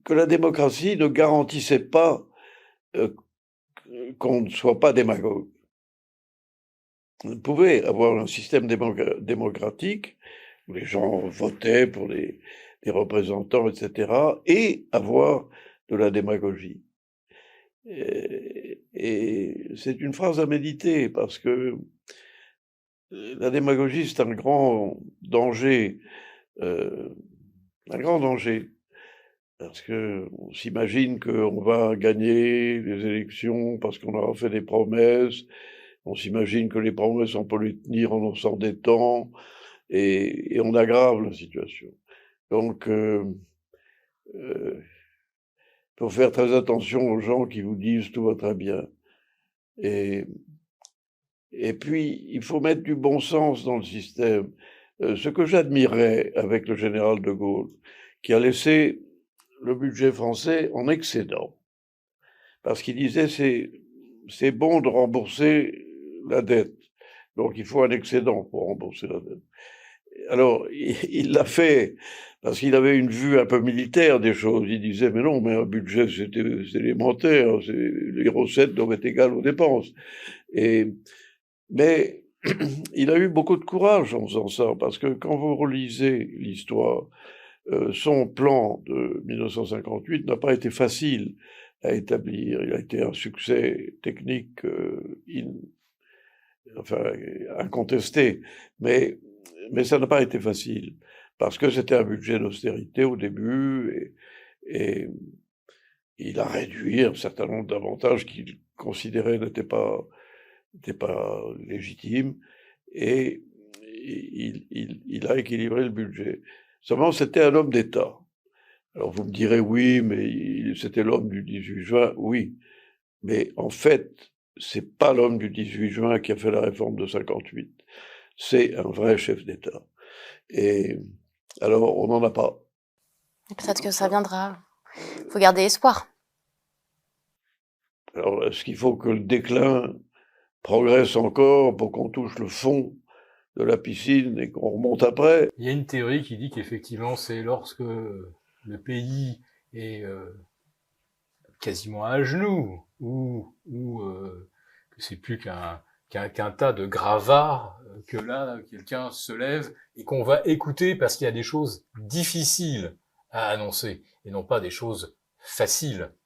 que la démocratie ne garantissait pas qu'on ne soit pas démagogue. On pouvait avoir un système démocratique où les gens votaient pour des représentants, etc., et avoir de la démagogie. Et c'est une phrase à méditer parce que la démagogie, c'est un grand danger, euh, un grand danger. Parce qu'on s'imagine qu'on va gagner les élections parce qu'on aura fait des promesses. On s'imagine que les promesses, on peut les tenir en s'endettant et on aggrave la situation. Donc, faut faire très attention aux gens qui vous disent tout va très bien. Et, et puis, il faut mettre du bon sens dans le système. Ce que j'admirais avec le général de Gaulle, qui a laissé le budget français en excédent, parce qu'il disait c'est bon de rembourser la dette, donc il faut un excédent pour rembourser la dette. Alors il l'a fait parce qu'il avait une vue un peu militaire des choses. Il disait mais non, mais un budget c'est élémentaire, les recettes doivent être égales aux dépenses. Mais il a eu beaucoup de courage en faisant ça, parce que quand vous relisez l'histoire, son plan de 1958 n'a pas été facile à établir. Il a été un succès technique enfin, incontesté, mais ça n'a pas été facile, parce que c'était un budget d'austérité au début, et il a réduit un certain nombre d'avantages qu'il considérait n'étaient pas légitimes, et il a équilibré le budget. Seulement, c'était un homme d'État. Alors vous me direz, oui, mais c'était l'homme du 18 juin, oui. Mais en fait, c'est pas l'homme du 18 juin qui a fait la réforme de 58. C'est un vrai chef d'État. Et alors, on n'en a pas. Peut-être que ça viendra. Il faut garder espoir. Alors, est-ce qu'il faut que le déclin progresse encore pour qu'on touche le fond de la piscine et qu'on remonte après? Il y a une théorie qui dit qu'effectivement, c'est lorsque le pays est quasiment à genoux, ou que c'est plus qu'un tas de gravats, que là, quelqu'un se lève et qu'on va écouter parce qu'il y a des choses difficiles à annoncer, et non pas des choses faciles